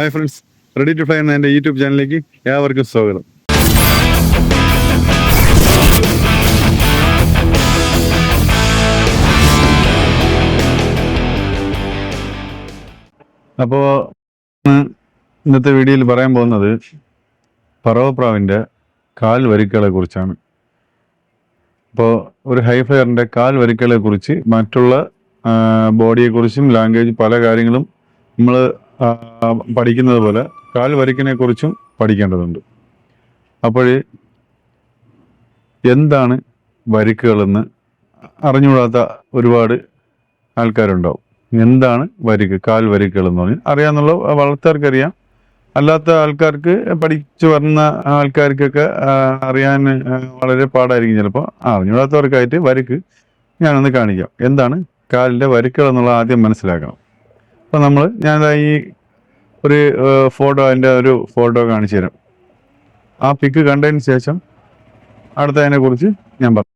Hi friends, ready to fly എന്ന എൻ്റെ YouTube ചാനലിലേക്ക് ഏവർക്കും സ്വാഗതം. അപ്പോൾ ഇന്നത്തെ വീഡിയോയിൽ പറയാൻ പോകുന്നത് പറവപ്രാവിൻ്റെ കാൽ വരിക്കുകളെ കുറിച്ചാണ്. അപ്പോൾ ഒരു ഹൈഫ്ലയറിൻ്റെ കാൽ വരിക്കുകളെ കുറിച്ച്, മറ്റുള്ള ബോഡിയെക്കുറിച്ചും ലാംഗ്വേജ് പല കാര്യങ്ങളും നമ്മൾ പഠിക്കുന്നത് പോലെ കാൽ വരിക്കിനെ കുറിച്ചും പഠിക്കേണ്ടതുണ്ട്. അപ്പോൾ എന്താണ് വരിക്കുകളെന്ന് അറിഞ്ഞുകൂടാത്ത ഒരുപാട് ആൾക്കാരുണ്ടാവും. എന്താണ് വരിക്ക്, കാൽ വരിക്കുകൾ എന്ന് പറഞ്ഞാൽ അറിയാമെന്നുള്ള വളർത്തുകാർക്കറിയാം. അല്ലാത്ത ആൾക്കാർക്ക്, പഠിച്ചു വരുന്ന ആൾക്കാർക്കൊക്കെ അറിയാൻ വളരെ പാടായിരിക്കും. ചിലപ്പോൾ അറിഞ്ഞുകൂടാത്തവർക്കായിട്ട് വരിക്ക് ഞാനൊന്ന് കാണിക്കാം. എന്താണ് കാലിൻ്റെ വരിക്കുകൾ എന്നുള്ള ആദ്യം മനസ്സിലാക്കണം. അപ്പോൾ ഞാൻ ഈ ഒരു ഫോട്ടോ, അതിൻ്റെ ഒരു ഫോട്ടോ കാണിച്ചു തരാം. ആ പിക്ക് കണ്ടതിന് ശേഷം അടുത്തതിനെക്കുറിച്ച് ഞാൻ പറഞ്ഞു.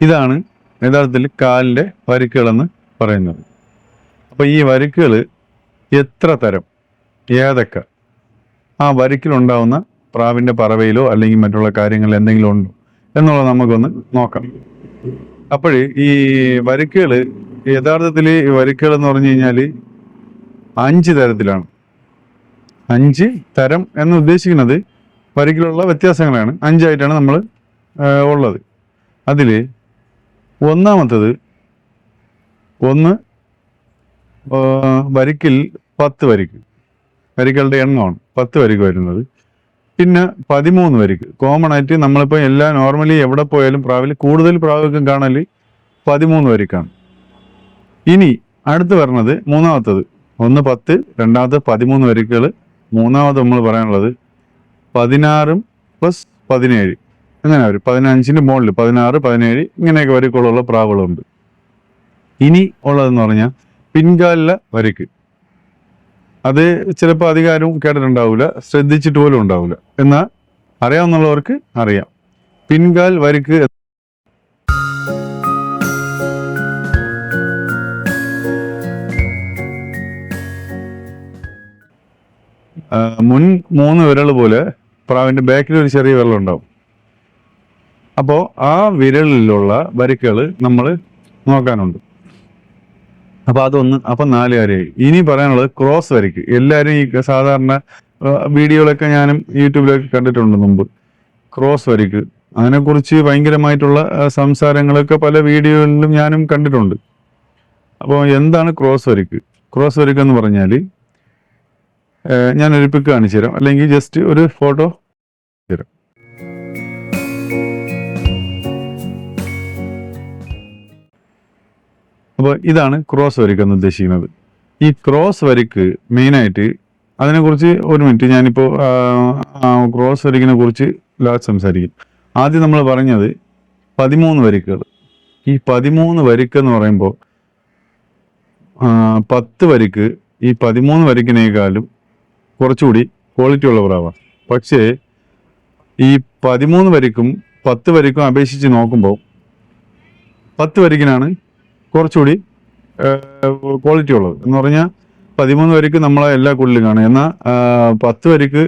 ഇതാണ് യഥാർത്ഥത്തിൽ കാലിൻ്റെ വരിക്കുകളെന്ന് പറയുന്നത്. അപ്പോൾ ഈ വരിക്കുകൾ എത്ര തരം, ഏതൊക്കെ, ആ വരിക്കിലുണ്ടാവുന്ന പ്രാവിൻ്റെ പറവയിലോ അല്ലെങ്കിൽ മറ്റുള്ള കാര്യങ്ങളിൽ എന്തെങ്കിലും ഉണ്ടോ എന്നുള്ളത് നമുക്കൊന്ന് നോക്കാം. അപ്പോൾ ഈ വരിക്കുകൾ യഥാർത്ഥത്തിൽ ഈ വരിക്കുകൾ എന്ന് പറഞ്ഞു കഴിഞ്ഞാൽ 5 തരത്തിലാണ്. 5 തരം എന്ന് ഉദ്ദേശിക്കുന്നത് വരിക്കിലുള്ള വ്യത്യാസങ്ങളാണ്. 5 ആയിട്ടാണ് നമ്മൾ ഉള്ളത്. അതിൽ ഒന്നാമത്തത്, വരിക്കിൽ 10 വരിക്ക്, വരികളുടെ എണ്ണമാണ് 10 വരിക്ക് വരുന്നത്. പിന്നെ 13 വരിക്ക്. കോമൺ ആയിട്ട് നമ്മളിപ്പോൾ നോർമലി എവിടെ പോയാലും പ്രാവിൽ കൂടുതൽ പ്രാവൊക്കെ കാണൽ 13 വരിക്കാണ്. ഇനി അടുത്ത് വരുന്നത് മൂന്നാമത്തത്, 10, രണ്ടാമത്തെ 13 വരിക്കുകൾ. മൂന്നാമത് നമ്മൾ പറയാനുള്ളത് 16 + 17, അങ്ങനെ വരും. 15-ന് മുകളിൽ 16, 17 ഇങ്ങനെയൊക്കെ വരിക്കുകളുള്ള പ്രാവുകളുണ്ട്. ഇനി ഉള്ളതെന്ന് പറഞ്ഞാൽ പിൻകാലിലെ വരിക്ക്. അത് ചിലപ്പോൾ അധികാരം കേട്ടിട്ടുണ്ടാവില്ല, ശ്രദ്ധിച്ചിട്ട് പോലും ഉണ്ടാവില്ല. എന്നാൽ അറിയാവുന്നവർക്ക് അറിയാം. പിൻകാൽ വരിക്ക് മുൻ 3 വിരൽ പോലെ പ്രാവിൻ്റെ ബാക്കിൽ ഒരു ചെറിയ വിരൽ ഉണ്ടാവും. അപ്പോൾ ആ വിരലിലുള്ള വരിക്കുകൾ നമ്മൾ നോക്കാനുണ്ട്. അപ്പോൾ അതൊന്ന്, അപ്പം 4 കാര്യമായി. ഇനി പറയാനുള്ളത് ക്രോസ് വരിക്ക്. എല്ലാവരും ഈ സാധാരണ വീഡിയോകളൊക്കെ ഞാനും യൂട്യൂബിലൊക്കെ കണ്ടിട്ടുണ്ട് മുമ്പ്. ക്രോസ് വരിക്ക്, അതിനെക്കുറിച്ച് ഭയങ്കരമായിട്ടുള്ള സംസാരങ്ങളൊക്കെ പല വീഡിയോകളിലും ഞാനും കണ്ടിട്ടുണ്ട്. അപ്പോൾ എന്താണ് ക്രോസ് വരിക്ക്? ക്രോസ് വരിക്ക് എന്ന് പറഞ്ഞാൽ ഞാനൊരു പിക്ക് കാണിച്ചു തരാം, അല്ലെങ്കിൽ ജസ്റ്റ് ഒരു ഫോട്ടോ തരാം. അപ്പോൾ ഇതാണ് ക്രോസ് വരിക്ക് എന്ന് ഉദ്ദേശിക്കുന്നത്. ഈ ക്രോസ് വരിക്ക് മെയിനായിട്ട്, അതിനെക്കുറിച്ച് ഒരു മിനിറ്റ് ഞാനിപ്പോൾ ക്രോസ് വരിക്കിനെ കുറിച്ച് ലാസ്റ്റ് സംസാരിക്കും. ആദ്യം നമ്മൾ പറഞ്ഞത് 13 വരിക്കുകൾ. ഈ 13 വരിക്ക് എന്ന് പറയുമ്പോൾ 10 വരിക്ക് ഈ 13 വരിക്കിനേക്കാളും കുറച്ചുകൂടി ക്വാളിറ്റി ഉള്ള പ്രാവാണ്. പക്ഷേ ഈ 13 വരിക്കും 10 വരിക്കും അപേക്ഷിച്ച് നോക്കുമ്പോൾ 10 വരിക്കിനാണ് കുറച്ചുകൂടി ക്വാളിറ്റി ഉള്ളത്. എന്ന് പറഞ്ഞാൽ 13 വരിക്ക് നമ്മളെ എല്ലാ കുള്ളിലും കാണും. എന്നാൽ 10 വരിക്ക്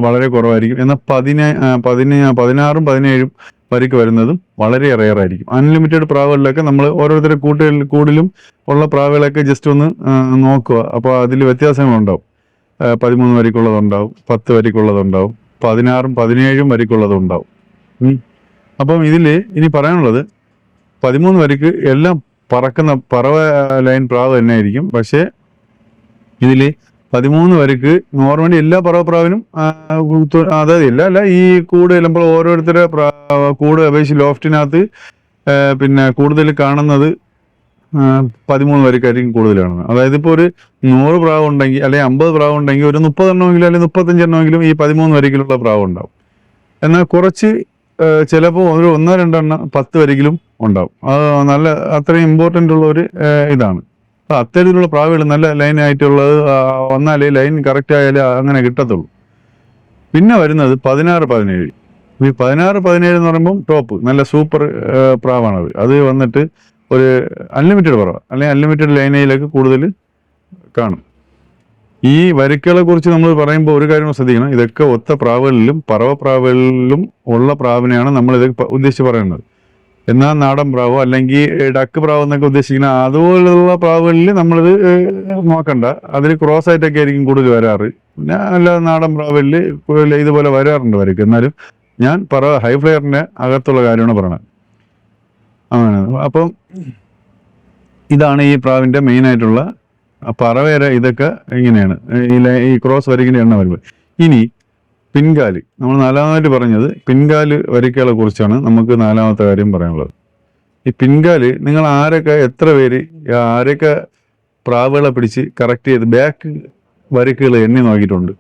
വളരെ കുറവായിരിക്കും. എന്നാൽ 16ഉം 17ഉം വരിക്ക് വരുന്നതും വളരെ റെയറായിരിക്കും. അൺലിമിറ്റഡ് പ്രാവുകളിലൊക്കെ നമ്മൾ ഓരോരുത്തരുടെ കൂടിലും ഉള്ള പ്രാവുകളൊക്കെ ജസ്റ്റ് ഒന്ന് നോക്കുക. അപ്പോൾ അതിൽ വ്യത്യാസങ്ങളുണ്ടാവും. 13 വരിക്കുള്ളതുണ്ടാവും, 10 വരിക്കുള്ളതുണ്ടാവും, 16ഉം 17ഉം വരിക്കുള്ളതുണ്ടാവും. അപ്പം ഇതിൽ ഇനി പറയാനുള്ളത് 13 വരിക്ക് എല്ലാം പറക്കുന്ന പറവ ലൈൻ പ്രാവ് തന്നെ ആയിരിക്കും. പക്ഷേ ഇതിൽ 13 വരിക്ക് നോർമലി എല്ലാ പറവപ്രാവിനും അതായത് അല്ല ഈ കൂട് ചിലപ്പോൾ ഓരോരുത്തരുടെ കൂട് അപേക്ഷിച്ച് ലോഫ്റ്റിനകത്ത് പിന്നെ കൂടുതൽ കാണുന്നത് 13 വരിക്കായിരിക്കും കൂടുതൽ കാണുന്നത്. അതായത് ഇപ്പോൾ ഒരു 100 പ്രാവ് ഉണ്ടെങ്കിൽ അല്ലെങ്കിൽ 50 പ്രാവ് ഉണ്ടെങ്കിൽ ഒരു 30 എണ്ണമെങ്കിലും അല്ലെങ്കിൽ 35 എണ്ണമെങ്കിലും ഈ 13 വരിക്കിലുള്ള പ്രാവ് ഉണ്ടാവും. എന്നാൽ കുറച്ച് ചിലപ്പോൾ ഒരു 1-2 എണ്ണം 10 വരികിലും ഉണ്ടാവും. അത് നല്ല അത്രയും ഇമ്പോർട്ടൻ്റ് ഉള്ള ഒരു ഇതാണ്. അപ്പോൾ അത്തരത്തിലുള്ള പ്രാവുകൾ നല്ല ലൈനായിട്ടുള്ളത് വന്നാലേ ലൈൻ കറക്റ്റ് ആയാലേ അങ്ങനെ കിട്ടത്തുള്ളൂ. പിന്നെ വരുന്നത് 16-17. ഈ 16-17 എന്ന് പറയുമ്പം ടോപ്പ് നല്ല സൂപ്പർ പ്രാവാണത്. അത് വന്നിട്ട് ഒരു അൺലിമിറ്റഡ് പ്രാവ് അല്ലെങ്കിൽ അൺലിമിറ്റഡ് ലൈനയിലേക്ക് കൂടുതൽ കാണും. ഈ വരിക്കുകളെ കുറിച്ച് നമ്മൾ പറയുമ്പോൾ ഒരു കാര്യം ശ്രദ്ധിക്കണം, ഇതൊക്കെ ഒത്ത പ്രാവുകളിലും പറവപ്രാവുകളിലും ഉള്ള പ്രാവിനെയാണ് നമ്മൾ ഇത് ഉദ്ദേശിച്ച് പറയുന്നത്. എന്നാൽ നാടൻ പ്രാവോ അല്ലെങ്കിൽ ഡക്ക് പ്രാവ് എന്നൊക്കെ ഉദ്ദേശിക്കുന്ന അതുപോലുള്ള പ്രാവുകളിൽ നമ്മളിത് നോക്കണ്ട. അതിൽ ക്രോസ് ആയിട്ടൊക്കെ ആയിരിക്കും കൂടുതൽ വരാറ്. പിന്നെ അല്ലാതെ നാടൻ പ്രാവുകളിൽ ഇതുപോലെ വരാറുണ്ട് വരിക്ക്. എന്നാലും ഞാൻ ഹൈ ഫ്ലെയറിൻ്റെ അകത്തുള്ള കാര്യമാണ് പറയണത്. അങ്ങനെ അപ്പം ഇതാണ് ഈ പ്രാവിൻ്റെ മെയിനായിട്ടുള്ള പറവേര. ഇതൊക്കെ ഇങ്ങനെയാണ് ഈ ക്രോസ് വരിക്കിൻ്റെ എണ്ണം വരുമ്പോൾ. ഇനി പിൻകാല്, നമ്മൾ നാലാമതായിട്ട് പറഞ്ഞത് പിൻകാല് വരിക്കുകളെ കുറിച്ചാണ് നമുക്ക് നാലാമത്തെ കാര്യം പറയാനുള്ളത്. ഈ പിൻകാല് നിങ്ങൾ എത്ര പേര് ആരൊക്കെ പ്രാവുകളെ പിടിച്ച് കറക്റ്റ് ചെയ്ത് ബാക്ക് വരിക്കുകൾ എണ്ണി നോക്കിയിട്ടുണ്ട്?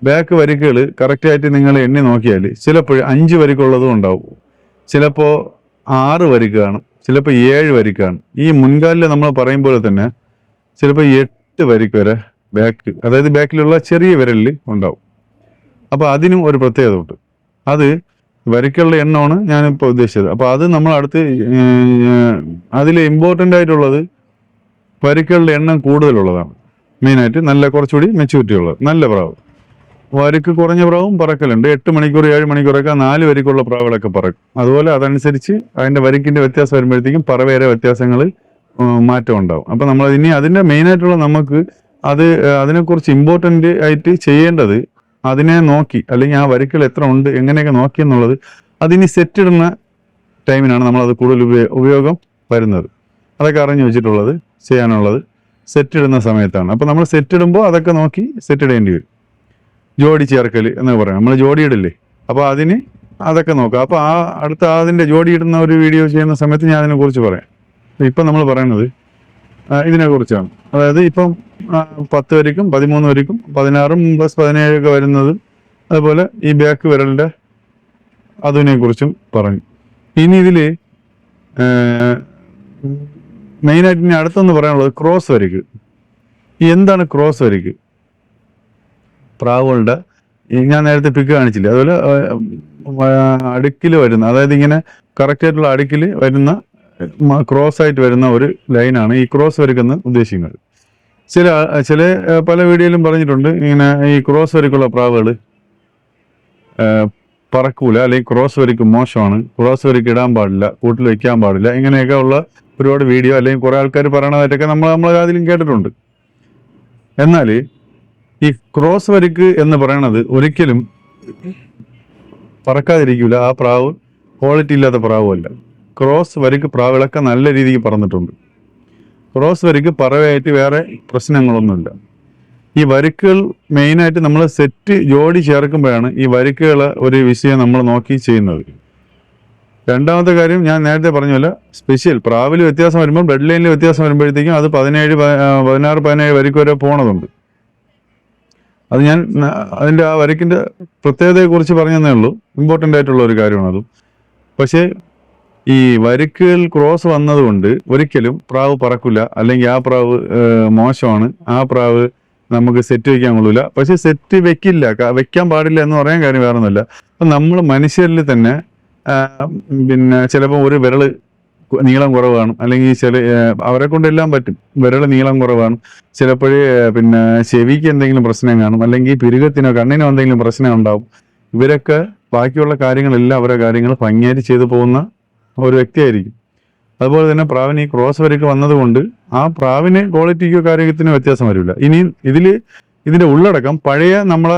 ബാക്ക് വരിക്കുകൾ കറക്റ്റായിട്ട് നിങ്ങൾ എണ്ണി നോക്കിയാൽ ചിലപ്പോൾ 5 വരിക്കുള്ളതും ഉണ്ടാവും, ചിലപ്പോൾ 6 വരിക്ക് കാണും, ചിലപ്പോൾ 7 വരിക്ക് കാണും. ഈ മുൻകാലിൽ നമ്മൾ പറയുമ്പോൾ തന്നെ ചിലപ്പോൾ 8 വരിക്ക് വരെ ബാക്ക്, അതായത് ബാക്കിലുള്ള ചെറിയ വിരലിൽ ഉണ്ടാവും. അപ്പോൾ അതിനും ഒരു പ്രത്യേകത ഉണ്ട്. അത് വരിക്കുകളുടെ എണ്ണമാണ് ഞാനിപ്പോൾ ഉദ്ദേശിച്ചത്. അപ്പോൾ അത് നമ്മൾ അടുത്ത് അതിൽ ഇമ്പോർട്ടൻ്റ് ആയിട്ടുള്ളത് വരിക്കുകളുടെ എണ്ണം കൂടുതലുള്ളതാണ്. മെയിനായിട്ട് നല്ല കുറച്ചുകൂടി മെച്യൂരിറ്റി ഉള്ളത് നല്ല പ്രാവ്. വരിക്ക് കുറഞ്ഞ പ്രാവും പറക്കലുണ്ട്. 8 മണിക്കൂർ 7 മണിക്കൂറൊക്കെ 4 വരിക്കുള്ള പ്രാവുകളൊക്കെ പറക്കും. അതുപോലെ അതനുസരിച്ച് അതിൻ്റെ വരിക്കിൻ്റെ വ്യത്യാസം വരുമ്പോഴത്തേക്കും പറവേറെ വ്യത്യാസങ്ങൾ മാറ്റം ഉണ്ടാവും. അപ്പോൾ നമ്മൾ ഇനി അതിൻ്റെ മെയിനായിട്ടുള്ള നമുക്ക് അതിനെക്കുറിച്ച് ഇമ്പോർട്ടൻ്റ് ആയിട്ട് ചെയ്യേണ്ടത് അതിനെ നോക്കി, അല്ലെങ്കിൽ ആ വരിക്കുകൾ എത്ര ഉണ്ട് എങ്ങനെയൊക്കെ നോക്കി എന്നുള്ളത് അതിനി സെറ്റ് ഇടുന്ന ടൈമിനാണ് നമ്മളത് കൂടുതൽ ഉപയോഗം വരുന്നത്. അതൊക്കെ അറിഞ്ഞു വെച്ചിട്ടുള്ളത് ചെയ്യാനുള്ളത് സെറ്റ് ഇടുന്ന സമയത്താണ്. അപ്പോൾ നമ്മൾ സെറ്റ് ഇടുമ്പോൾ അതൊക്കെ നോക്കി സെറ്റ് ഇടേണ്ടി വരും. ജോഡി ചേർക്കൽ എന്ന് പറയാം, നമ്മൾ ജോഡി ഇടില്ലേ, അപ്പോൾ അതിന് അതൊക്കെ നോക്കാം. അപ്പോൾ അടുത്ത അതിൻ്റെ ജോഡി ഇടുന്ന ഒരു വീഡിയോ ചെയ്യുന്ന സമയത്ത് ഞാൻ അതിനെക്കുറിച്ച് പറയാം. ഇപ്പം നമ്മൾ പറയുന്നത് ഇതിനെക്കുറിച്ചാണ്. അതായത് ഇപ്പം 10 വരിക്കും 13 വരിക്കും 16 + 17 ഒക്കെ വരുന്നത്, അതുപോലെ ഈ ബാക്ക് വിരലിൻ്റെ അതിനെക്കുറിച്ചും പറഞ്ഞു. ഇനി ഇതിൽ മെയിനായിട്ട് ഇനി അടുത്തൊന്ന് പറയാനുള്ളത് ക്രോസ് വരിക്ക്. എന്താണ് ക്രോസ് വരിക്ക്? പ്രാവുകളുടെ ഞാൻ നേരത്തെ പിക്ക് കാണിച്ചില്ലേ, അതുപോലെ അടുക്കിൽ വരുന്ന, അതായത് ഇങ്ങനെ കറക്റ്റായിട്ടുള്ള അടുക്കിൽ വരുന്ന ക്രോസ് ആയിട്ട് വരുന്ന ഒരു ലൈനാണ് ഈ ക്രോസ് വരിക്കെന്ന് ഉദ്ദേശിക്കുന്നത്. ചില പല വീഡിയോയിലും പറഞ്ഞിട്ടുണ്ട് ഇങ്ങനെ ഈ ക്രോസ് വരിക്കുള്ള പ്രാവുകൾ പറക്കൂല, അല്ലെങ്കിൽ ക്രോസ് വരിക്ക് മോശമാണ്, ക്രോസ് വരിക്ക് ഇടാൻ പാടില്ല, കൂട്ടിൽ വയ്ക്കാൻ പാടില്ല, ഇങ്ങനെയൊക്കെ ഉള്ള ഒരുപാട് വീഡിയോ അല്ലെങ്കിൽ കുറേ ആൾക്കാർ പറയണതായിട്ടൊക്കെ നമ്മളെ അതിലും കേട്ടിട്ടുണ്ട്. എന്നാൽ ഈ ക്രോസ് വരിക്ക് എന്ന് പറയണത് ഒരിക്കലും പറക്കാതിരിക്കില്ല. ആ പ്രാവ് ക്വാളിറ്റി ഇല്ലാത്ത പ്രാവുമല്ല. ക്രോസ് വരിക്ക് പ്രാവുകളൊക്കെ നല്ല രീതിക്ക് പറന്നിട്ടുണ്ട്. ക്രോസ് വരിക്ക് പറവയായിട്ട് വേറെ പ്രശ്നങ്ങളൊന്നുമില്ല. ഈ വരിക്കുകൾ മെയിനായിട്ട് നമ്മൾ സെറ്റ് ജോഡി ചേർക്കുമ്പോഴാണ് ഈ വരിക്കുകൾ ഒരു വിഷയം നമ്മൾ നോക്കി ചെയ്യുന്നത്. രണ്ടാമത്തെ കാര്യം ഞാൻ നേരത്തെ പറഞ്ഞല്ല, സ്പെഷ്യൽ പ്രാവിൽ വ്യത്യാസം വരുമ്പോൾ ബ്ലഡ് ലൈനിൽ വ്യത്യാസം വരുമ്പോഴത്തേക്കും അത് 16-17 വരിക്ക് വരെ പോണതുണ്ട്. അത് ഞാൻ അതിൻ്റെ ആ വരിക്കിൻ്റെ പ്രത്യേകതയെക്കുറിച്ച് പറഞ്ഞതേ ഉള്ളൂ. ഇമ്പോർട്ടൻ്റ് ആയിട്ടുള്ള ഒരു കാര്യമാണ് അതും. പക്ഷേ ഈ വരിക്കുകൾ ക്രോസ് വന്നതുകൊണ്ട് ഒരിക്കലും പ്രാവ് പറക്കില്ല, അല്ലെങ്കിൽ ആ പ്രാവ് മോശമാണ്, ആ പ്രാവ് നമുക്ക് സെറ്റ് വയ്ക്കാൻ കൊള്ളില്ല. പക്ഷെ സെറ്റ് വെക്കാൻ പാടില്ല എന്ന് പറയാൻ കാര്യം വേറെ ഒന്നുമില്ല. അപ്പം നമ്മൾ മനുഷ്യരിൽ തന്നെ പിന്നെ ചിലപ്പോൾ ഒരു വിരൽ നീളം കുറവാണ്, അല്ലെങ്കിൽ അവരെ കൊണ്ടെല്ലാം പറ്റും, വിരൽ നീളം കുറവാണ്, ചിലപ്പോഴേ പിന്നെ ചെവിക്ക് എന്തെങ്കിലും പ്രശ്നം കാണും, അല്ലെങ്കിൽ പിരുകത്തിനോ കണ്ണിനോ എന്തെങ്കിലും പ്രശ്നം ഉണ്ടാവും. ഇവരൊക്കെ ബാക്കിയുള്ള കാര്യങ്ങളെല്ലാം അവരെ കാര്യങ്ങൾ ഭംഗിയായിട്ട് ചെയ്തു പോകുന്ന ഒരു വ്യക്തിയായിരിക്കും. അതുപോലെ തന്നെ പ്രാവിന് ഈ ക്രോസ് വരിക്ക് വന്നതുകൊണ്ട് ആ പ്രാവിന് ക്വാളിറ്റിക്കോ കാര്യത്തിനോ വ്യത്യാസം വരില്ല. ഇനി ഇതിൻ്റെ ഉള്ളടക്കം പഴയ നമ്മളെ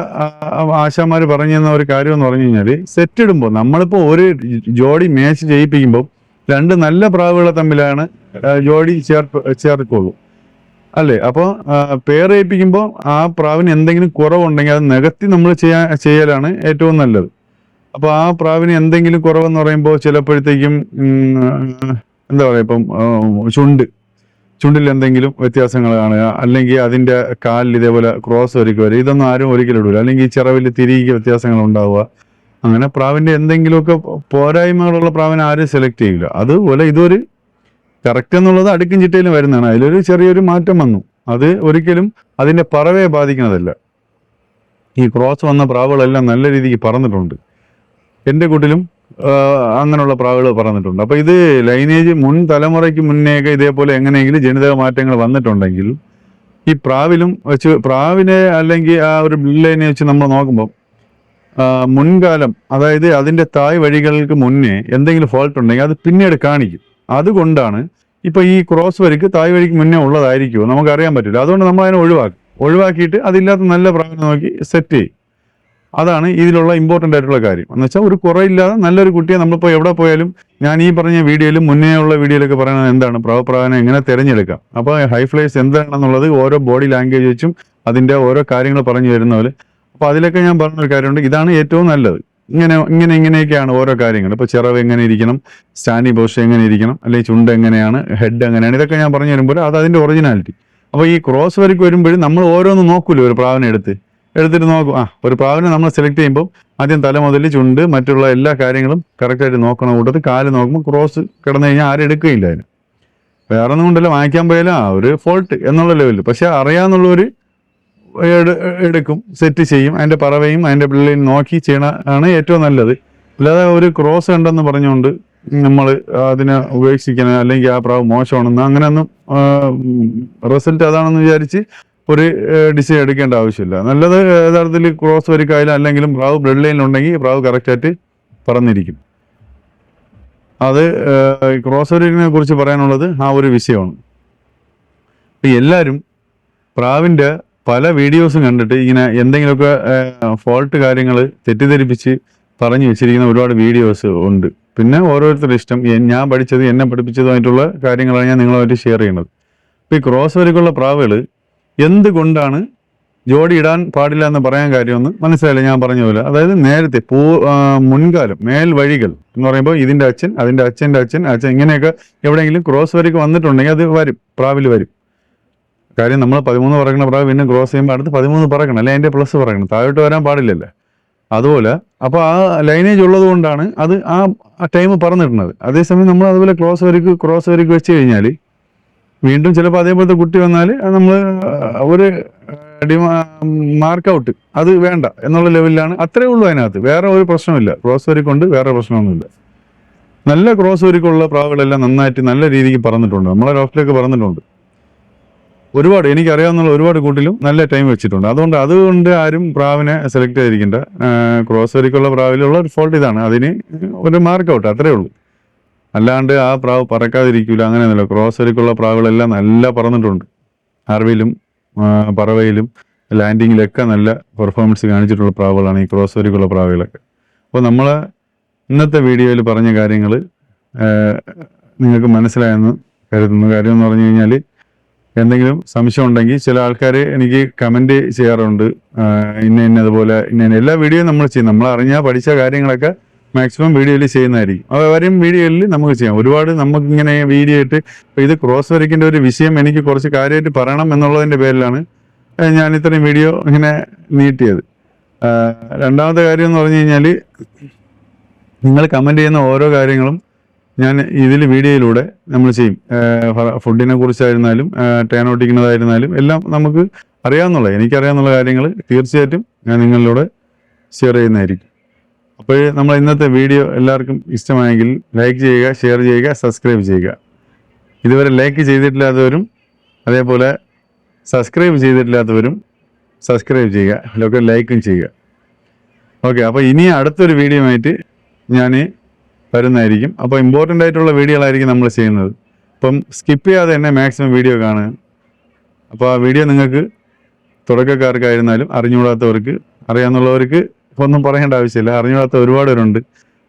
ആശാമാർ പറഞ്ഞു തന്ന ഒരു കാര്യം എന്ന് പറഞ്ഞു കഴിഞ്ഞാൽ, സെറ്റ് ഇടുമ്പോൾ നമ്മളിപ്പോൾ ഒരു ജോഡി മാച്ച് ചെയ്യിപ്പിക്കുമ്പോൾ 2 നല്ല പ്രാവുകളെ തമ്മിലാണ് ജോഡി ചേർക്കുള്ളൂ. അല്ലേ? അപ്പോൾ പെയർ ചെയ്യിപ്പിക്കുമ്പോൾ ആ പ്രാവിന് എന്തെങ്കിലും കുറവുണ്ടെങ്കിൽ അത് നികത്തി നമ്മൾ ചെയ്യലാണ് ഏറ്റവും നല്ലത്. അപ്പോൾ ആ പ്രാവിന് എന്തെങ്കിലും കുറവെന്ന് പറയുമ്പോൾ ചിലപ്പോഴത്തേക്കും എന്താ പറയുക, ഇപ്പം ചുണ്ടിൽ എന്തെങ്കിലും വ്യത്യാസങ്ങൾ കാണുക, അല്ലെങ്കിൽ അതിൻ്റെ കാലിൽ ഇതേപോലെ ക്രോസ് വരിക, ഇതൊന്നും ആരും ഒരിക്കലും ഇടില്ല. അല്ലെങ്കിൽ ചിറവിൽ തിരികെ വ്യത്യാസങ്ങൾ ഉണ്ടാവുക. അങ്ങനെ പ്രാവിൻ്റെ എന്തെങ്കിലുമൊക്കെ പോരായ്മകളുള്ള പ്രാവിനെ ആരും സെലക്ട് ചെയ്യില്ല. അതുപോലെ ഇതൊരു കറക്റ്റ് എന്നുള്ളത് അടുക്കും ചിട്ടയിലും വരുന്നതാണ്. അതിലൊരു ചെറിയൊരു മാറ്റം വന്നു. അത് ഒരിക്കലും അതിൻ്റെ പറവയെ ബാധിക്കുന്നതല്ല. ഈ ക്രോസ് വന്ന പ്രാവുകളെല്ലാം നല്ല രീതിക്ക് പറന്നിട്ടുണ്ട്. എൻ്റെ കൂട്ടിലും അങ്ങനെയുള്ള പ്രാവുകൾ പറന്നിട്ടുണ്ട്. അപ്പോൾ ഇത് ലൈനേജ് മുൻ തലമുറയ്ക്ക് മുന്നേയൊക്കെ ഇതേപോലെ എങ്ങനെയെങ്കിലും ജനിതക മാറ്റങ്ങൾ വന്നിട്ടുണ്ടെങ്കിൽ ഈ പ്രാവിനെ അല്ലെങ്കിൽ ആ ഒരു ബ്ലഡ് ലൈനെ വെച്ച് നമ്മൾ നോക്കുമ്പോൾ മുൻകാലം, അതായത് അതിൻ്റെ തായ് വഴികൾക്ക് മുന്നേ എന്തെങ്കിലും ഫോൾട്ട് ഉണ്ടെങ്കിൽ അത് പിന്നീട് കാണിക്കും. അതുകൊണ്ടാണ് ഇപ്പോൾ ഈ ക്രോസ് വരിക്ക് തായ് വഴിക്ക് മുന്നേ ഉള്ളതായിരിക്കുമോ നമുക്കറിയാൻ പറ്റില്ല. അതുകൊണ്ട് നമ്മൾ അതിനെ ഒഴിവാക്കിയിട്ട് അതില്ലാത്ത നല്ല പ്രാവിനെ നോക്കി സെറ്റ് ചെയ്യും. അതാണ് ഇതിലുള്ള ഇമ്പോർട്ടൻ്റ് ആയിട്ടുള്ള കാര്യം. എന്ന് വെച്ചാൽ ഒരു കുറയില്ലാതെ നല്ലൊരു കുട്ടിയെ നമ്മളിപ്പോൾ എവിടെ പോയാലും, ഞാൻ ഈ പറഞ്ഞ വീഡിയോയിലും മുന്നേ ഉള്ള വീഡിയോയിലൊക്കെ പറയുന്നത് എന്താണ്, പ്രാവിനെ എങ്ങനെ തിരഞ്ഞെടുക്കാം. അപ്പോൾ ഹൈ ഫ്ലൈസ് എന്താണെന്നുള്ളത് ഓരോ ബോഡി ലാംഗ്വേജ് വെച്ചും അതിൻ്റെ ഓരോ കാര്യങ്ങൾ പറഞ്ഞു വരുന്ന പോലെ. അപ്പോൾ അതിലൊക്കെ ഞാൻ പറഞ്ഞൊരു കാര്യമുണ്ട്, ഇതാണ് ഏറ്റവും നല്ലത്. ഇങ്ങനെയൊക്കെയാണ് ഓരോ കാര്യങ്ങൾ. ഇപ്പോൾ ചിറവ് എങ്ങനെ ഇരിക്കണം, സ്റ്റാൻഡിങ് പൊസിഷൻ എങ്ങനെ ഇരിക്കണം, അല്ലെങ്കിൽ ചുണ്ട് എങ്ങനെയാണ്, ഹെഡ് എങ്ങനെയാണ്, ഇതൊക്കെ ഞാൻ പറഞ്ഞു തരുമ്പോൾ അത് അതിൻ്റെ ഒറിജിനാലിറ്റി. അപ്പോൾ ഈ ക്രോസ് വരിക്ക് വരുമ്പോഴും നമ്മൾ ഓരോന്ന് നോക്കൂല്ലോ, ഒരു പ്രാവിനെ എടുത്തിട്ട് നോക്കും. ഒരു പ്രാവിനെ നമ്മൾ സെലക്ട് ചെയ്യുമ്പോൾ ആദ്യം തല മുതൽ ചുണ്ട് മറ്റുള്ള എല്ലാ കാര്യങ്ങളും കറക്റ്റായിട്ട് നോക്കണം. കൂട്ടത്തിൽ കാല് നോക്കുമ്പോൾ ക്രോസ് കിടന്നു കഴിഞ്ഞാൽ ആരും എടുക്കുകയില്ല അതിന്. വേറെ ഒന്നും കൊണ്ടല്ല, വാങ്ങിക്കാൻ പോയാലും ഒരു ഫോൾട്ട് എന്നുള്ള ലെവലിൽ. പക്ഷെ അറിയാമെന്നുള്ളവർ എടുക്കും, സെറ്റ് ചെയ്യും. അതിൻ്റെ പറവയും അതിൻ്റെ പിള്ളേയും നോക്കി ചെയ്യണ ആണ് ഏറ്റവും നല്ലത്. അല്ലാതെ ഒരു ക്രോസ് ഉണ്ടെന്ന് പറഞ്ഞുകൊണ്ട് നമ്മൾ അതിനെ ഉപേക്ഷിക്കണം, അല്ലെങ്കിൽ ആ പ്രാവ് മോശമാണെന്ന് അങ്ങനെയൊന്നും റിസൾട്ട് അതാണെന്ന് വിചാരിച്ച് ഒരു ഡിസിഷൻ എടുക്കേണ്ട ആവശ്യമില്ല. നല്ലത് യഥാർത്ഥത്തിൽ ക്രോസ് വരിക്കായാലും അല്ലെങ്കിലും പ്രാവ് ബ്ലഡ് ലൈനിലുണ്ടെങ്കിൽ പ്രാവ് കറക്റ്റായിട്ട് പറന്നിരിക്കും. അത് ക്രോസ് വരിക്കിനെ കുറിച്ച് പറയാനുള്ളത് ആ ഒരു വിഷയമാണ്. എല്ലാവരും പ്രാവിൻ്റെ പല വീഡിയോസും കണ്ടിട്ട് ഇങ്ങനെ എന്തെങ്കിലുമൊക്കെ ഫോൾട്ട് കാര്യങ്ങൾ തെറ്റിദ്ധരിപ്പിച്ച് പറഞ്ഞു വെച്ചിരിക്കുന്ന ഒരുപാട് വീഡിയോസ് ഉണ്ട്. പിന്നെ ഓരോരുത്തരുടെ ഇഷ്ടം. ഞാൻ പഠിച്ചത്, എന്നെ പഠിപ്പിച്ചതുമായിട്ടുള്ള കാര്യങ്ങളാണ് ഞാൻ നിങ്ങളുമായിട്ട് ഷെയർ ചെയ്യുന്നത്. ഇപ്പോൾ ഈ ക്രോസ് വരിക്കുള്ള പ്രാവുകൾ എന്തുകൊണ്ടാണ് ജോഡി ഇടാൻ പാടില്ല എന്ന് പറയാൻ കാര്യമൊന്ന് മനസ്സിലായില്ല. ഞാൻ പറഞ്ഞ പോലെ, അതായത് നേരത്തെ മുൻകാലം മേൽ വഴികൾ എന്ന് പറയുമ്പോൾ ഇതിൻ്റെ അച്ഛൻ, അതിൻ്റെ അച്ഛൻ്റെ അച്ഛൻ, ഇങ്ങനെയൊക്കെ എവിടെയെങ്കിലും ക്രോസ് വരിക്ക് വന്നിട്ടുണ്ടെങ്കിൽ അത് വരും, പ്രാവിൽ വരും. കാര്യം നമ്മൾ 13 പറക്കുന്ന പ്രാവ് പിന്നെ ക്രോസ് ചെയ്യുമ്പോൾ അടുത്ത് 13 പറക്കണം, അല്ലെങ്കിൽ അതിൻ്റെ പ്ലസ് പറക്കണം, താഴോട്ട് വരാൻ പാടില്ലല്ലോ. അതുപോലെ അപ്പോൾ ആ ലൈനേജ് ഉള്ളത് കൊണ്ടാണ് അത് ആ ടൈം പറന്നിടുന്നത്. അതേസമയം നമ്മൾ അതുപോലെ ക്രോസ് വരിക്ക് വെച്ച് കഴിഞ്ഞാൽ വീണ്ടും ചിലപ്പോൾ അതേപോലത്തെ കുട്ടി വന്നാൽ നമ്മൾ ഒരു മാർക്ക് ഔട്ട്, അത് വേണ്ട എന്നുള്ള ലെവലിലാണ്. അത്രേ ഉള്ളൂ അതിനകത്ത്, വേറെ ഒരു പ്രശ്നമില്ല. ക്രോസ് വരിക്കൊണ്ട് വേറെ പ്രശ്നമൊന്നുമില്ല. നല്ല ക്രോസ് വരിക്കുള്ള പ്രാവുകളെല്ലാം നന്നായിട്ട് നല്ല രീതിക്ക് പറന്നിട്ടുണ്ട്, നമ്മളെ ലോഫ്റ്റിലേക്ക് പറന്നിട്ടുണ്ട്. ഒരുപാട് എനിക്കറിയാവുന്ന ഒരുപാട് കൂട്ടിലും നല്ല ടൈം വെച്ചിട്ടുണ്ട്. അതുകൊണ്ട് ആരും പ്രാവിനെ സെലക്ട് ചെയ്തിരിക്കേണ്ട. ക്രോസ് വരിക്കുള്ള പ്രാവിലുള്ള ഒരു ഫോൾട്ട് ഇതാണ്, അതിന് ഒരു മാർക്ക് ഔട്ട്, അത്രേ ഉള്ളൂ. അല്ലാണ്ട് ആ പ്രാവ് പറക്കാതിരിക്കില്ല അങ്ങനെയൊന്നുമില്ല. ക്രോസ് വരിക്കുള്ള പ്രാവുകളെല്ലാം നല്ല പറന്നിട്ടുണ്ട്. അറിവിലും പറവയിലും ലാൻഡിങ്ങിലൊക്കെ നല്ല പെർഫോമൻസ് കാണിച്ചിട്ടുള്ള പ്രാവുകളാണ് ഈ ക്രോസ് വരിക്കുള്ള പ്രാവുകളൊക്കെ. അപ്പോൾ നമ്മൾ ഇന്നത്തെ വീഡിയോയിൽ പറഞ്ഞ കാര്യങ്ങൾ നിങ്ങൾക്ക് മനസ്സിലായെന്ന് കരുതുന്നു. കാര്യം എന്ന് പറഞ്ഞു കഴിഞ്ഞാൽ, എന്തെങ്കിലും സംശയം ഉണ്ടെങ്കിൽ ചില ആൾക്കാർ എനിക്ക് കമൻറ്റ് ചെയ്യാറുണ്ട്, ഇന്നതുപോലെ എല്ലാ വീഡിയോയും നമ്മൾ ചെയ്യും. നമ്മൾ പഠിച്ച കാര്യങ്ങളൊക്കെ മാക്സിമം വീഡിയോയിൽ ചെയ്യുന്നതായിരിക്കും. വരും വീഡിയോയിൽ നമുക്ക് ചെയ്യാം. ഒരുപാട് നമുക്കിങ്ങനെ വീഡിയോ ഇട്ട് ഇത് ക്രോസ് വരിക്കിൻ്റെ ഒരു വിഷയം എനിക്ക് കുറച്ച് കാര്യമായിട്ട് പറയണം എന്നുള്ളതിൻ്റെ പേരിലാണ് ഞാൻ ഇത്രയും വീഡിയോ ഇങ്ങനെ നീട്ടിയത്. രണ്ടാമത്തെ കാര്യം എന്ന് പറഞ്ഞു കഴിഞ്ഞാൽ, നിങ്ങൾ കമൻറ്റ് ചെയ്യുന്ന ഓരോ കാര്യങ്ങളും ഞാൻ ഇതിൽ വീഡിയോയിലൂടെ നമ്മൾ ചെയ്യും. ഫുഡിനെ കുറിച്ചായിരുന്നാലും ടേൺ ഓട്ടിക്കുന്നതായിരുന്നാലും എല്ലാം നമുക്ക് എനിക്കറിയാവുന്ന കാര്യങ്ങൾ തീർച്ചയായിട്ടും ഞാൻ നിങ്ങളിലൂടെ ഷെയർ ചെയ്യുന്നതായിരിക്കും. അപ്പോൾ നമ്മൾ ഇന്നത്തെ വീഡിയോ എല്ലാവർക്കും ഇഷ്ടമായെങ്കിൽ ലൈക്ക് ചെയ്യുക, ഷെയർ ചെയ്യുക, സബ്സ്ക്രൈബ് ചെയ്യുക. ഇതുവരെ ലൈക്ക് ചെയ്തിട്ടില്ലാത്തവരും അതേപോലെ സബ്സ്ക്രൈബ് ചെയ്തിട്ടില്ലാത്തവരും സബ്സ്ക്രൈബ് ചെയ്യുക, ലൈക്കും ചെയ്യുക. ഓക്കെ, അപ്പോൾ ഇനി അടുത്തൊരു വീഡിയോ ആയിട്ട് ഞാൻ വരുന്നതായിരിക്കും. അപ്പോൾ ഇമ്പോർട്ടൻ്റ് ആയിട്ടുള്ള വീഡിയോകളായിരിക്കും നമ്മൾ ചെയ്യുന്നത്. അപ്പം സ്കിപ്പ് ചെയ്യാതെ തന്നെ മാക്സിമം വീഡിയോ കാണുക. അപ്പോൾ ആ വീഡിയോ നിങ്ങൾക്ക് തുടക്കക്കാർക്കായിരുന്നാലും അറിഞ്ഞുകൂടാത്തവർക്ക്, അറിയാവുന്നവർക്ക് ഒന്നും പറയേണ്ട ആവശ്യമില്ല. അറിഞ്ഞുകൂടാത്ത ഒരുപാട് പേരുണ്ട്.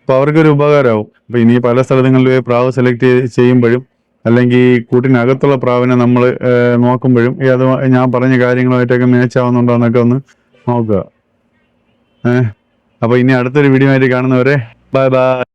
അപ്പോൾ അവർക്കൊരു ഉപകാരമാവും. അപ്പോൾ ഇനി പല സ്ഥലങ്ങളിൽ പ്രാവ് സെലക്ട് ചെയ്യുമ്പോഴും അല്ലെങ്കിൽ ഈ കൂട്ടിനകത്തുള്ള പ്രാവിനെ നമ്മൾ നോക്കുമ്പോഴും അത് ഞാൻ പറഞ്ഞ കാര്യങ്ങളുമായിട്ടൊക്കെ മാച്ചാവുന്നുണ്ടോ എന്നൊക്കെ ഒന്ന് നോക്കുക. അപ്പോൾ ഇനി അടുത്തൊരു വീഡിയോ ആയിട്ട് കാണുന്നവരെ ബൈ ബൈ.